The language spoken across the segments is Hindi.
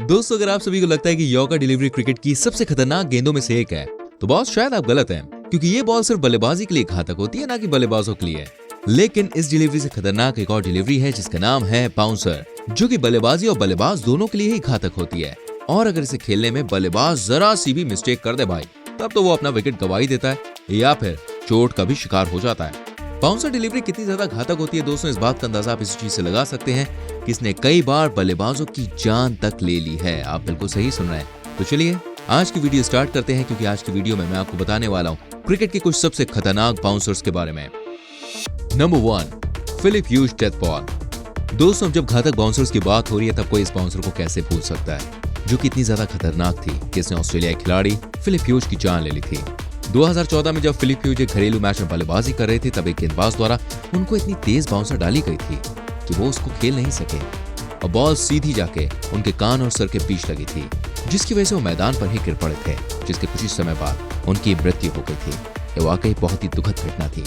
दोस्तों, अगर आप सभी को लगता है कि यॉर्कर डिलीवरी क्रिकेट की सबसे खतरनाक गेंदों में से एक है, तो बॉस शायद आप गलत हैं, क्योंकि ये बॉल सिर्फ बल्लेबाजी के लिए घातक होती है, ना कि बल्लेबाजों के लिए। लेकिन इस डिलीवरी से खतरनाक एक और डिलीवरी है जिसका नाम है बाउंसर, जो कि बल्लेबाजी और बल्लेबाज दोनों के लिए ही घातक होती है। और अगर इसे खेलने में बल्लेबाज जरा सी भी मिस्टेक कर दे भाई, तब तो वो अपना विकेट गंवा ही देता है या फिर चोट का भी शिकार हो जाता है। बाउंसर डिलीवरी कितनी ज्यादा घातक होती है दोस्तों, इस बात का अंदाजा आप इस चीज से लगा सकते हैं कि इसने कई बार बल्लेबाजों की जान तक ले ली है। आप बिल्कुल सही सुन रहे हैं। तो चलिए आज की वीडियो स्टार्ट करते हैं, क्योंकि आज की वीडियो में मैं आपको बताने वाला हूँ क्रिकेट के कुछ सबसे खतरनाक बाउंसर्स के बारे में। Number 1, Phillip Hughes death ball. दोस्तों, जब घातक बाउंसर्स की बात हो रही है तब कोई इस बाउंसर को कैसे भूल सकता है, जो कि इतनी ज्यादा खतरनाक थी कि इसने ऑस्ट्रेलियाई खिलाड़ी फिलिप ह्यूज की जान ले ली थी। 2014 में जब फिलिप ह्यूज एक घरेलू मैच में बल्लेबाजी कर रहे थे, तब एक गेंदबाज द्वारा उनको इतनी तेज बाउंसर डाली गई थी कि वो उसको खेल नहीं सके और बॉल सीधी जाके उनके कान और सर के बीच लगी थी, जिसकी वजह से वो मैदान पर ही गिर पड़े थे, जिसके कुछ ही समय बाद उनकी मृत्यु हो गई थी। ये वाकई बहुत ही दुखद घटना थी।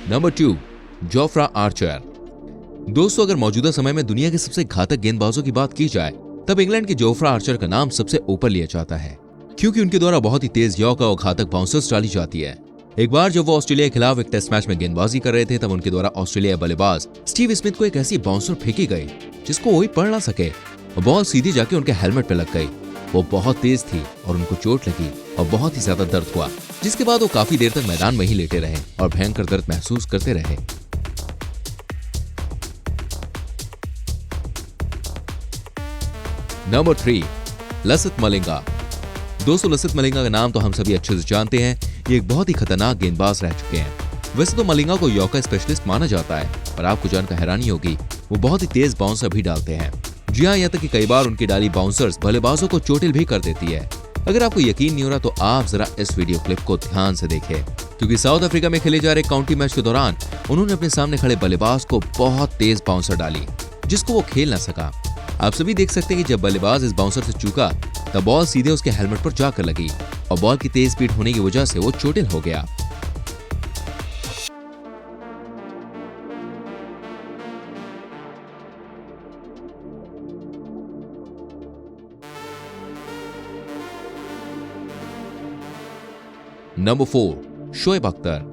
Number 2, Jofra Archer. दोस्तों, अगर मौजूदा समय में दुनिया के सबसे घातक गेंदबाजों की बात की जाए, तब इंग्लैंड के जोफ्रा आर्चर का नाम सबसे ऊपर लिया जाता है, क्योंकि उनके द्वारा बहुत ही तेज यॉर्कर और घातक बाउंसर्स डाली जाती है। एक बार जब वो ऑस्ट्रेलिया के खिलाफ एक टेस्ट मैच में गेंदबाजी कर रहे थे, तब उनके द्वारा ऑस्ट्रेलिया बल्लेबाज स्टीव स्मिथ को एक ऐसी बाउंसर फेंकी गई जिसको वही पढ़ ना सके और बॉल सीधी जाके उनके हेलमेट पे लग गई। वो बहुत तेज थी और उनको चोट लगी और बहुत ही ज्यादा दर्द हुआ, जिसके बाद वो काफी देर तक मैदान में ही लेटे रहे और भयंकर दर्द महसूस करते रहे। नंबर 3, लसिथ मलिंगा। दोस्तों, लसिथ मलिंगा का नाम तो हम सभी अच्छे से जानते हैं। ये एक बहुत ही खतरनाक गेंदबाज रह चुके हैं। वैसे तो मलिंगा को यॉर्कर स्पेशलिस्ट माना जाता है, पर आपको जानकर हैरानी होगी वो बहुत ही तेज बाउंसर भी डालते हैं। जी हाँ, यहाँ तक कि कई बार उनकी डाली बाउंसर्स बल्लेबाजों को चोटिल भी कर देती है। अगर आपको यकीन नहीं हो रहा तो आप जरा इस वीडियो क्लिप को ध्यान से देखें, क्योंकि साउथ अफ्रीका में खेले जा रहे काउंटी मैच के दौरान उन्होंने अपने सामने खड़े बल्लेबाज को बहुत तेज बाउंसर डाली, जिसको वो खेल ना सका। आप सभी देख सकते हैं कि जब बल्लेबाज इस बाउंसर से चूका, तब बॉल सीधे उसके हेलमेट पर जाकर लगी और बॉल की तेज स्पीड होने की वजह से वो चोटिल हो गया। नंबर 4, शोएब अख्तर।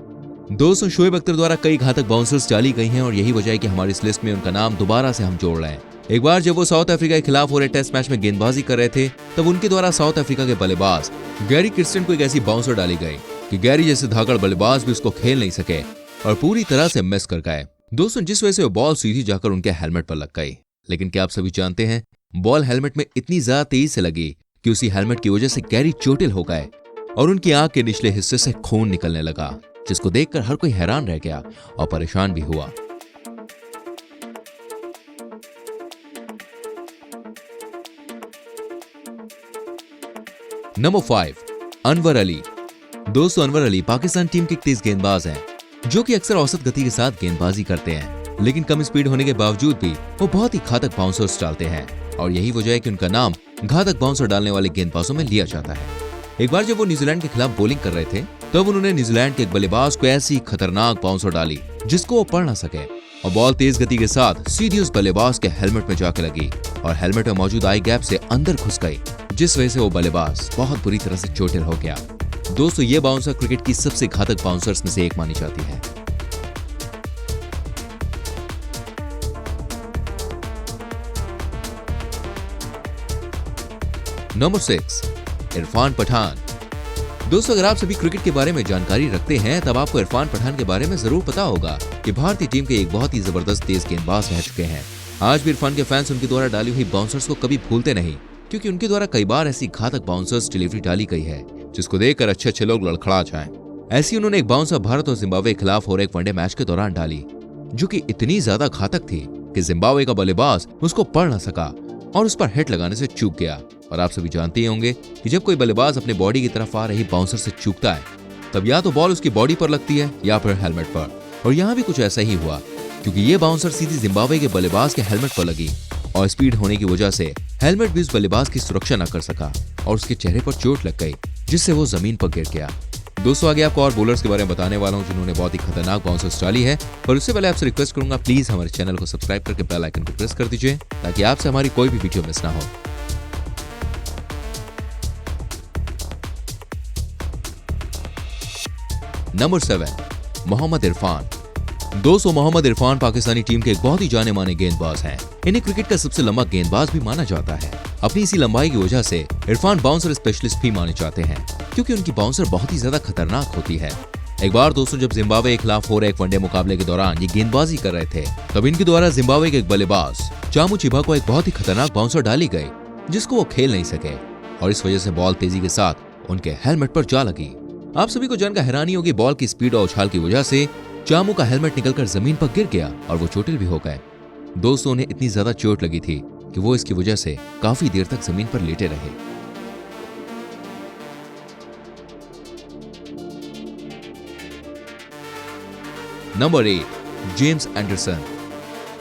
दोस्तों, शोएब अख्तर द्वारा कई घातक बाउंसर्स डाली गई हैं और यही वजह है कि हमारी इस लिस्ट में उनका नाम दोबारा से हम जोड़ रहे हैं। एक बार जब वो साउथ अफ्रीका के खिलाफ हो रहे टेस्ट मैच में गेंदबाजी कर रहे थे, तब उनके द्वारा साउथ अफ्रीका के बल्लेबाज गैरी क्रिस्टन को एक ऐसी बाउंसर डाली गई कि गैरी जैसे धाकड़ बल्लेबाज भी उसको खेल नहीं सके और पूरी तरह से मिस कर गए। दोस्तों, जिस वजह से वो बॉल सीधी जाकर उनके हेलमेट पर लग गई। लेकिन क्या आप सभी जानते हैं, बॉल हेलमेट में इतनी ज्यादा तेज से लगी कि उसी हेलमेट की वजह से गैरी चोटिल हो गए और उनकी आंख के निचले हिस्से से खून निकलने लगा, जिसको देखकर हर कोई हैरान रह गया और परेशान भी हुआ। नंबर 5, अनवर अली। दोस्तों, अनवर अली पाकिस्तान टीम के तेज गेंदबाज हैं, जो कि अक्सर औसत गति के साथ गेंदबाजी करते हैं, लेकिन कम स्पीड होने के बावजूद भी वो बहुत ही घातक बाउंसर्स डालते हैं और यही वजह है कि उनका नाम घातक बाउंसर डालने वाले गेंदबाजों में लिया जाता है। एक बार जब वो न्यूजीलैंड के खिलाफ बॉलिंग कर रहे थे, तब उन्होंने न्यूजीलैंड के एक बल्लेबाज को ऐसी खतरनाक बाउंसर डाली जिसको वो पढ़ ना सके और बॉल तेज गति के साथ सीधी उस बल्लेबाज के हेलमेट में जाके लगी और हेलमेट में मौजूद आई गैप से अंदर घुस गई, जिस वजह से वो बल्लेबाज बहुत बुरी तरह से चोटिल हो गया। दोस्तों, ये बाउंसर क्रिकेट की सबसे घातक बाउंसर्स में से एक मानी जाती है। नंबर 6, इरफान पठान। दोस्तों, अगर आप सभी क्रिकेट के बारे में जानकारी रखते हैं, तब आपको इरफान पठान के बारे में जरूर पता होगा कि भारतीय टीम के एक बहुत ही जबरदस्त तेज गेंदबाज रह चुके हैं। आज भी इरफान के फैंस उनके द्वारा डाली हुई बाउंसर्स को कभी भूलते नहीं, क्योंकि उनके द्वारा कई बार ऐसी घातक बाउंसर्स डिलीवरी डाली गई है जिसको देखकर अच्छे लोग लड़खड़ा जाएं। ऐसी उन्होंने एक बाउंसर भारत और जिम्बाब्वे के खिलाफ हो रहे एक वनडे मैच के दौरान डाली, जो कि इतनी ज्यादा घातक थी कि जिम्बाब्वे का बल्लेबाज उसको पढ़ ना सका और उस पर हिट लगाने से चूक गया। और आप सभी जानते ही होंगे कि जब कोई बल्लेबाज अपने बॉडी की तरफ आ रही बाउंसर से चूकता है, तब या तो बॉल उसकी बॉडी पर लगती है या फिर हेलमेट पर, और यहाँ भी कुछ ऐसा ही हुआ, क्योंकि ये बाउंसर सीधी जिम्बाब्वे के बल्लेबाज के हेलमेट पर लगी और स्पीड होने की वजह से हेलमेट भी उस बल्लेबाज की सुरक्षा न कर सका और उसके चेहरे पर चोट लग गई, जिससे वो जमीन पर गिर गया। दोस्तों आगे आपको और बॉलर्स के बारे में बताने वाला हूं जिन्होंने बहुत ही खतरनाक बाउंसर्स डाली है, पर उससे पहले आपसे रिक्वेस्ट करूंगा प्लीज हमारे चैनल को सब्सक्राइब करके बेल आइकन को प्रेस कर दीजिए ताकि आपसे हमारी कोई भी वीडियो मिस ना हो। नंबर 7, मोहम्मद इरफान। दोस्तों मोहम्मद इरफान पाकिस्तानी टीम के एक बहुत ही जाने माने गेंदबाज हैं। इन्हें क्रिकेट का सबसे लंबा गेंदबाज भी माना जाता है। अपनी इसी लंबाई की वजह से इरफान बाउंसर स्पेशलिस्ट भी माने जाते हैं क्योंकि उनकी बाउंसर बहुत ही ज्यादा खतरनाक होती है। एक बार दोस्तों जब जिम्बाब्वे के खिलाफ हो रहे एक वनडे मुकाबले के दौरान ये गेंदबाजी कर रहे थे, तब इनके द्वारा जिम्बाब्वे के एक बल्लेबाज चामू चिबा को एक बहुत ही खतरनाक बाउंसर डाली गई जिसको वो खेल नहीं सके और इस वजह से बॉल तेजी के साथ उनके हेलमेट पर जा लगी। आप सभी को जानकर हैरानी होगी, बॉल की स्पीड और उछाल की वजह से चामू का हेलमेट निकलकर जमीन पर गिर गया और वो चोटिल भी हो गए। दोस्तों उन्हें इतनी ज्यादा चोट लगी थी कि वो इसकी वजह से काफी देर तक जमीन पर लेटे रहे। Number 8, James Anderson.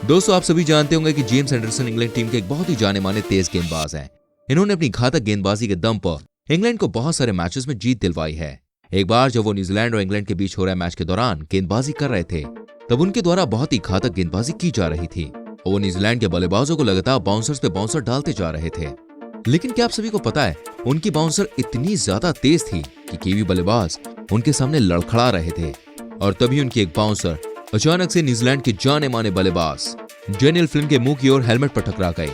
दोस्तों आप सभी जानते होंगे कि जेम्स एंडरसन इंग्लैंड टीम के एक बहुत ही जाने माने तेज गेंदबाज हैं। इन्होंने अपनी घातक गेंदबाजी के दम पर इंग्लैंड को बहुत सारे मैचेस में जीत दिलवाई है। एक बार जब वो न्यूजीलैंड और इंग्लैंड के बीच हो रहे मैच के दौरान गेंदबाजी कर रहे थे, तब उनके द्वारा बहुत ही घातक गेंदबाजी की जा रही थी और वो न्यूजीलैंड के बल्लेबाजों को लगातार बाउंसर्स पे बाउंसर डालते जा रहे थे। लेकिन क्या आप सभी को पता है, उनकी बाउंसर इतनी ज्यादा तेज थी कि कीवी बल्लेबाज उनके सामने लड़खड़ा रहे थे और तभी उनकी एक बाउंसर अचानक से न्यूजीलैंड के जाने माने बल्लेबाज डेनियल फ्लिन के मुंह की ओर हेलमेट पर टकरा गई,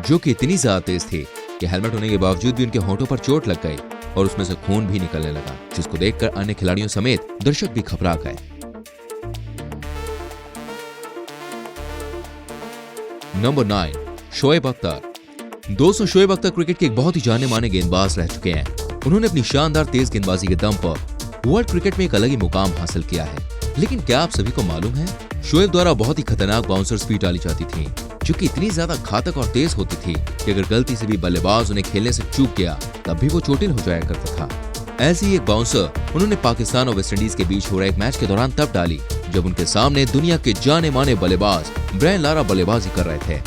जो कि इतनी ज्यादा तेज थी कि हेलमेट होने के बावजूद भी उनके होंठों पर चोट लग गई और उसमें से खून भी निकलने लगा, जिसको देखकर अन्य खिलाड़ियों समेत दर्शक भी घबरा गए। नंबर 9, शोएब अख्तर। दोस्तों शोएब अख्तर क्रिकेट के एक बहुत ही जाने माने गेंदबाज रह चुके हैं। उन्होंने अपनी शानदार तेज गेंदबाजी के दम पर वर्ल्ड क्रिकेट में एक अलग ही मुकाम हासिल किया है। लेकिन क्या आप सभी को मालूम है, शोएब द्वारा बहुत ही खतरनाक बाउंसर्स भी डाली जाती थी जो कि इतनी ज्यादा घातक और तेज होती थी कि अगर गलती से भी बल्लेबाज उन्हें खेलने से चूक गया तब भी वो चोटिल हो जाया करता था। ऐसी ही एक बाउंसर उन्होंने पाकिस्तान और वेस्टइंडीज के बीच हो रहे एक मैच के दौरान तब डाली जब उनके सामने दुनिया के जाने माने बल्लेबाज ब्रायन लारा बल्लेबाजी कर रहे थे।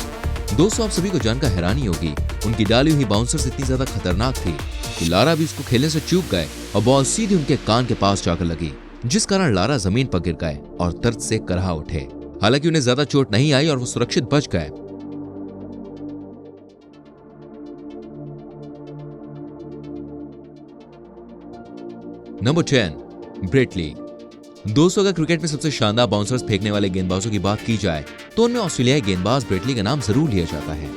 दोस्तों आप सभी को जानकर हैरानी होगी, उनकी डाली हुई बाउंसर्स इतनी ज्यादा खतरनाक थी कि लारा भी उसको खेलने से चूक गए और बॉल सीधे उनके कान के पास जाकर लगी, जिस कारण लारा जमीन पर गिर गए और दर्द से कराह उठे। हालांकि उन्हें ज्यादा चोट नहीं आई और वो सुरक्षित बच गए। Number 10, Brett Lee. दोस्तों अगर क्रिकेट में सबसे शानदार बाउंसर्स फेंकने वाले गेंदबाजों की बात की जाए तो उनमें ऑस्ट्रेलियाई गेंदबाज ब्रेट ली का नाम जरूर लिया जाता है,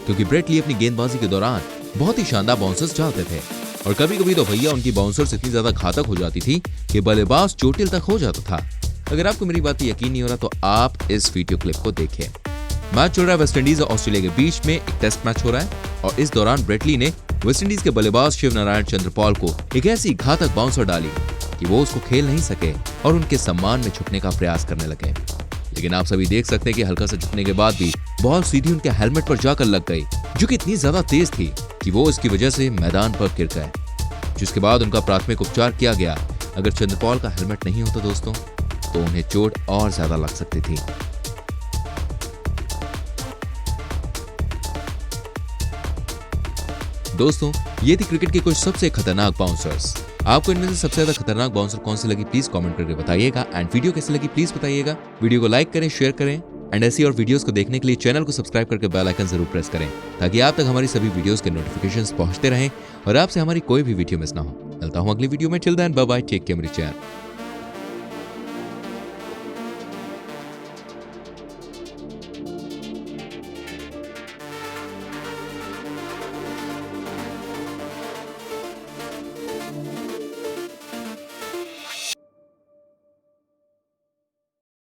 क्योंकि ब्रेट ली अपनी गेंदबाजी के दौरान बहुत ही शानदार बाउंसर्स डालते थे और कभी कभी तो भैया उनकी बाउंसर्स इतनी ज्यादा घातक हो जाती थी कि बल्लेबाज चोटिल तक हो जाता था। अगर आपको मेरी बात यकीन नहीं हो रहा तो आप इस वीडियो क्लिप को देखें। मैच चल रहा है वेस्टइंडीज और ऑस्ट्रेलिया के बीच में, एक टेस्ट मैच हो रहा है और इस दौरान ब्रेट ली ने वेस्टइंडीज के बल्लेबाज शिव नारायण चंद्रपॉल को एक ऐसी घातक बाउंसर डाली कि वो उसको खेल नहीं सके और उनके सम्मान में झुकने का प्रयास करने लगे। लेकिन आप सभी देख सकते हैं कि हल्का सा झुकने के बाद भी बॉल सीधी उनके हेलमेट पर जाकर लग गई, जो कि इतनी ज्यादा तेज थी कि वो इसकी वजह से मैदान पर गिर गए, जिसके बाद उनका प्राथमिक उपचार किया गया। अगर चंद्रपॉल का हेलमेट नहीं होता दोस्तों तो उन्हें चोट और ज्यादा लग सकती थी। दोस्तों ये थी क्रिकेट के कुछ सबसे खतरनाक बाउंसर्स। आपको इनमें से सबसे ज्यादा खतरनाक बाउंसर कौन सी लगी प्लीज कमेंट करके बताइएगा एंड वीडियो कैसी लगी प्लीज बताइएगा। वीडियो को लाइक करें, शेयर करें एंड ऐसी और वीडियोस को देखने के लिए चैनल को सब्सक्राइब करके बेल आइकन जरूर प्रेस करें ताकि आप तक हमारी सभी वीडियोस के नोटिफिकेशंस पहुंचते रहें और आपसे हमारी कोई भी वीडियो मिस ना हो। मिलता हूं अगली वीडियो में। Till then bye bye, take care मेरी चैनल।